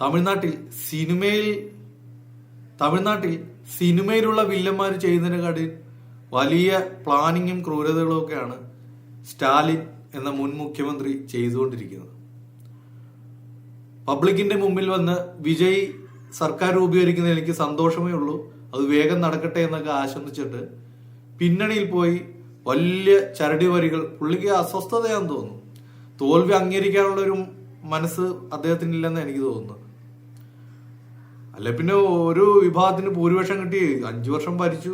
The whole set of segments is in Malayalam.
തമിഴ്നാട്ടിൽ സിനിമയിലുള്ള വില്ലന്മാർ ചെയ്യുന്നതിനെക്കാട്ടിൽ വലിയ പ്ലാനിങ്ങും ക്രൂരതകളും ഒക്കെയാണ് സ്റ്റാലിൻ എന്ന മുൻ മുഖ്യമന്ത്രി ചെയ്തുകൊണ്ടിരിക്കുന്നത്. പബ്ലിക്കിന്റെ മുമ്പിൽ വന്ന് വിജയ് സർക്കാർ രൂപീകരിക്കുന്നതിൽ എനിക്ക് സന്തോഷമേ ഉള്ളൂ, അത് വേഗം നടക്കട്ടെ എന്നൊക്കെ ആശംസിച്ചിട്ട് പിന്നണിയിൽ പോയി വലിയ ചരടി വരികൾ. പുള്ളിക്ക് അസ്വസ്ഥതയാണെന്ന് തോന്നുന്നു. തോൽവി അംഗീകരിക്കാനുള്ള ഒരു മനസ്സ് അദ്ദേഹത്തിനില്ലെന്ന് എനിക്ക് തോന്നുന്നു. അല്ലെ പിന്നെ ഒരു വിഭാഗത്തിന് ഭൂരിപക്ഷം കിട്ടി 5 വർഷം ഭരിച്ചു,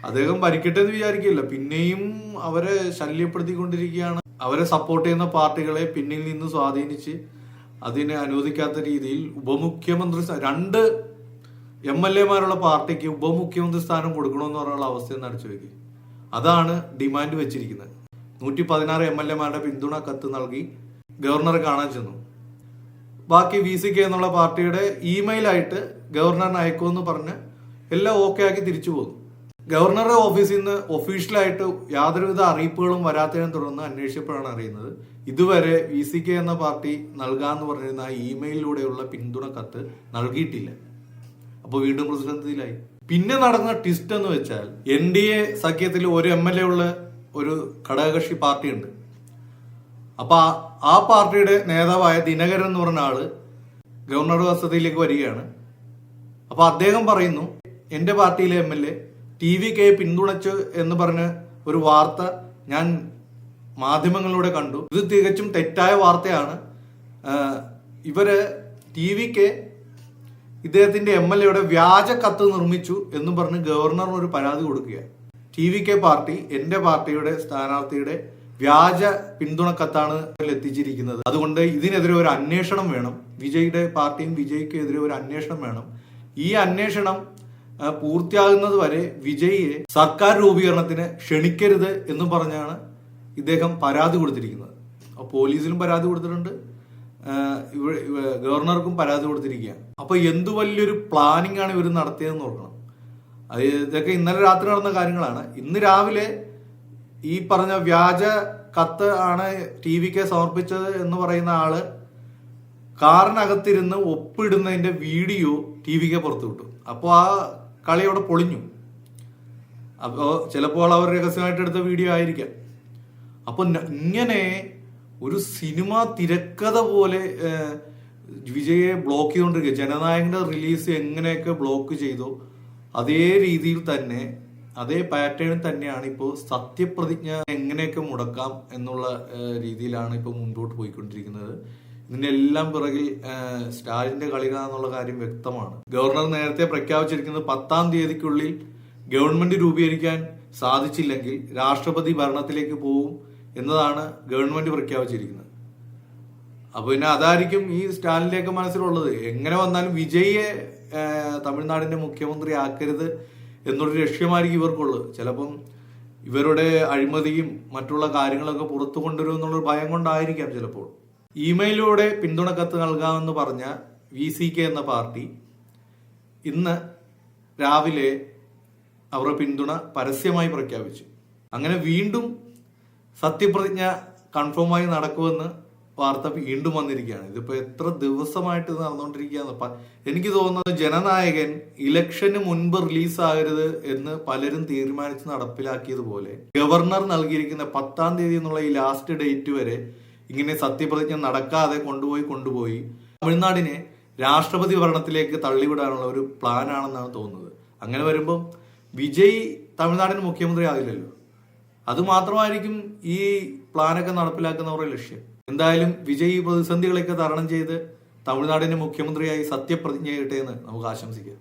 അദ്ദേഹം ഭരിക്കട്ടെ എന്ന് വിചാരിക്കില്ല. പിന്നെയും അവരെ ശല്യപ്പെടുത്തിക്കൊണ്ടിരിക്കുകയാണ്. അവരെ സപ്പോർട്ട് ചെയ്യുന്ന പാർട്ടികളെ പിന്നിൽ നിന്ന് സ്വാധീനിച്ച് അതിനെ അനുവദിക്കാത്ത രീതിയിൽ ഉപമുഖ്യമന്ത്രി 2 MLA-മാരുള്ള പാർട്ടിക്ക് ഉപമുഖ്യമന്ത്രി സ്ഥാനം കൊടുക്കണമെന്ന് പറഞ്ഞുള്ള അവസ്ഥ നടിച്ചു വെക്കുക. അതാണ് ഡിമാൻഡ് വെച്ചിരിക്കുന്നത്. 116 MLA-മാരുടെ പിന്തുണ കത്ത് നൽകി ഗവർണറെ കാണാൻ ചെന്നു. ബാക്കി VCK എന്നുള്ള പാർട്ടിയുടെ ഇമെയിലായിട്ട് ഗവർണറിന് അയക്കുമെന്ന് പറഞ്ഞ് എല്ലാം ഓക്കെ ആക്കി തിരിച്ചു പോകുന്നു. ഗവർണറുടെ ഓഫീസിൽ നിന്ന് ഒഫീഷ്യലായിട്ട് യാതൊരുവിധ അറിയിപ്പുകളും വരാത്തതിനെ തുടർന്ന് അന്വേഷിച്ചപ്പോഴാണ് അറിയുന്നത് ഇതുവരെ VCK എന്ന പാർട്ടി നൽകാന്ന് പറഞ്ഞിരുന്ന ആ ഇമെയിലിലൂടെയുള്ള പിന്തുണ കത്ത് നൽകിയിട്ടില്ല. അപ്പൊ വീണ്ടും പ്രതിസന്ധിയിലായി. പിന്നെ നടന്ന ട്വിസ്റ്റ് എന്ന് വെച്ചാൽ NDA സഖ്യത്തിൽ ഒരു MLA ഉള്ള ഒരു ഘടകകക്ഷി പാർട്ടിയുണ്ട്. അപ്പൊ ആ പാർട്ടിയുടെ നേതാവായ ദിനകരൻ എന്ന് പറഞ്ഞ ആള് ഗവർണറുടെ വസതിയിലേക്ക് വരികയാണ്. അപ്പൊ അദ്ദേഹം പറയുന്നു, എന്റെ പാർട്ടിയിലെ MLA TVK പിന്തുണച്ചു എന്ന് പറഞ്ഞ് ഒരു വാർത്ത ഞാൻ മാധ്യമങ്ങളിലൂടെ കണ്ടു. ഇത് തികച്ചും തെറ്റായ വാർത്തയാണ്. ഇവര് TVK ഇദ്ദേഹത്തിന്റെ MLA-യുടെ വ്യാജ കത്ത് നിർമ്മിച്ചു എന്നും പറഞ്ഞ് ഗവർണറിന് ഒരു പരാതി കൊടുക്കുക. TVK പാർട്ടി എന്റെ പാർട്ടിയുടെ സ്ഥാനാർത്ഥിയുടെ വ്യാജ പിന്തുണ കത്താണ് എത്തിച്ചിരിക്കുന്നത്. അതുകൊണ്ട് ഇതിനെതിരെ ഒരു അന്വേഷണം വേണം. വിജയുടെ പാർട്ടിയും വിജയ്ക്കെതിരെ ഒരു അന്വേഷണം വേണം. ഈ അന്വേഷണം പൂർത്തിയാകുന്നത് വരെ വിജയിയെ സർക്കാർ രൂപീകരണത്തിന് ക്ഷണിക്കരുത് എന്ന് പറഞ്ഞാണ് ഇദ്ദേഹം പരാതി കൊടുത്തിരിക്കുന്നത്. പോലീസിലും പരാതി കൊടുത്തിട്ടുണ്ട്, ഗവർണർക്കും പരാതി കൊടുത്തിരിക്കുകയാണ്. അപ്പൊ എന്തു വലിയൊരു പ്ലാനിങ് ആണ് ഇവർ നടത്തിയതെന്ന് നോക്കണം. അത് ഇതൊക്കെ ഇന്നലെ രാത്രി നടന്ന കാര്യങ്ങളാണ്. ഇന്ന് രാവിലെ ഈ പറഞ്ഞ വ്യാജ കത്ത് ആണ് TVK സമർപ്പിച്ചത് എന്ന് പറയുന്ന ആള് കാറിനകത്തിരുന്ന് ഒപ്പിടുന്നതിന്റെ വീഡിയോ TVK പുറത്തുവിട്ടു. അപ്പോൾ ആ കളി അവിടെ പൊളിഞ്ഞു. അപ്പോൾ ചിലപ്പോൾ അവർ രഹസ്യമായിട്ട് എടുത്ത വീഡിയോ ആയിരിക്കാം. അപ്പൊ ഇങ്ങനെ ഒരു സിനിമ തിരക്കഥ പോലെ വിജയെ ബ്ലോക്ക് ചെയ്തുകൊണ്ടിരിക്കുക. ജനനായകന്റെ റിലീസ് എങ്ങനെയൊക്കെ ബ്ലോക്ക് ചെയ്തോ അതേ രീതിയിൽ തന്നെ, അതേ പാറ്റേണിൽ തന്നെയാണ് ഇപ്പോൾ സത്യപ്രതിജ്ഞ എങ്ങനെയൊക്കെ മുടക്കാം എന്നുള്ള രീതിയിലാണ് ഇപ്പോൾ മുൻപോട്ട് പോയിക്കൊണ്ടിരിക്കുന്നത്. ഇതിന്റെ എല്ലാം പിറകിൽ സ്റ്റാലിന്റെ കളികളാന്നുള്ള കാര്യം വ്യക്തമാണ്. ഗവർണർ നേരത്തെ പ്രഖ്യാപിച്ചിരിക്കുന്നത് 10-ാം തീയതിക്കുള്ളിൽ ഗവൺമെന്റ് രൂപീകരിക്കാൻ സാധിച്ചില്ലെങ്കിൽ രാഷ്ട്രപതി ഭരണത്തിലേക്ക് പോകും എന്നതാണ് ഗവൺമെന്റ് പ്രഖ്യാപിച്ചിരിക്കുന്നത്. അപ്പൊ പിന്നെ അതായിരിക്കും ഈ സ്റ്റാലിന്റെയൊക്കെ മനസ്സിലുള്ളത്. എങ്ങനെ വന്നാലും വിജയെ തമിഴ്നാടിന്റെ മുഖ്യമന്ത്രി ആക്കരുത് എന്നൊരു ലക്ഷ്യമായിരിക്കും ഇവർക്കുള്ളത്. ചിലപ്പം ഇവരുടെ അഴിമതിയും മറ്റുള്ള കാര്യങ്ങളൊക്കെ പുറത്തു കൊണ്ടുവരും എന്നുള്ളൊരു ഭയം കൊണ്ടായിരിക്കാം ചിലപ്പോൾ. ഇമെയിലൂടെ പിന്തുണ കത്ത് നൽകാമെന്ന് പറഞ്ഞ VCK എന്ന പാർട്ടി ഇന്ന് രാവിലെ അവരുടെ പിന്തുണ പരസ്യമായി പ്രഖ്യാപിച്ചു. അങ്ങനെ വീണ്ടും സത്യപ്രതിജ്ഞ കൺഫേമായി നടക്കുമെന്ന് വാർത്ത വീണ്ടും വന്നിരിക്കുകയാണ്. ഇതിപ്പോ എത്ര ദിവസമായിട്ട് ഇത് നടന്നുകൊണ്ടിരിക്കുകയെന്ന് എനിക്ക് തോന്നുന്നത് ജനനായകൻ ഇലക്ഷന് മുൻപ് റിലീസാകരുത് എന്ന് പലരും തീരുമാനിച്ച് നടപ്പിലാക്കിയതുപോലെ ഗവർണർ നൽകിയിരിക്കുന്ന 10-ാം തീയതി എന്നുള്ള ഈ ലാസ്റ്റ് ഡേറ്റ് വരെ ഇങ്ങനെ സത്യപ്രതിജ്ഞ നടക്കാതെ കൊണ്ടുപോയി തമിഴ്നാടിനെ രാഷ്ട്രപതി ഭരണത്തിലേക്ക് തള്ളിവിടാനുള്ള ഒരു പ്ലാനാണെന്നാണ് തോന്നുന്നത്. അങ്ങനെ വരുമ്പോൾ വിജയ് തമിഴ്നാടിന് മുഖ്യമന്ത്രി ആകില്ലല്ലോ. അത് മാത്രമായിരിക്കും ഈ പ്ലാനൊക്കെ നടപ്പിലാക്കുന്നവരുടെ ലക്ഷ്യം. എന്തായാലും വിജയ് പ്രതിസന്ധികളൊക്കെ തരണം ചെയ്ത് തമിഴ്നാടിന്റെ മുഖ്യമന്ത്രിയായി സത്യപ്രതിജ്ഞ ചെയ്യട്ടെ എന്ന് നമുക്ക് ആശംസിക്കാം.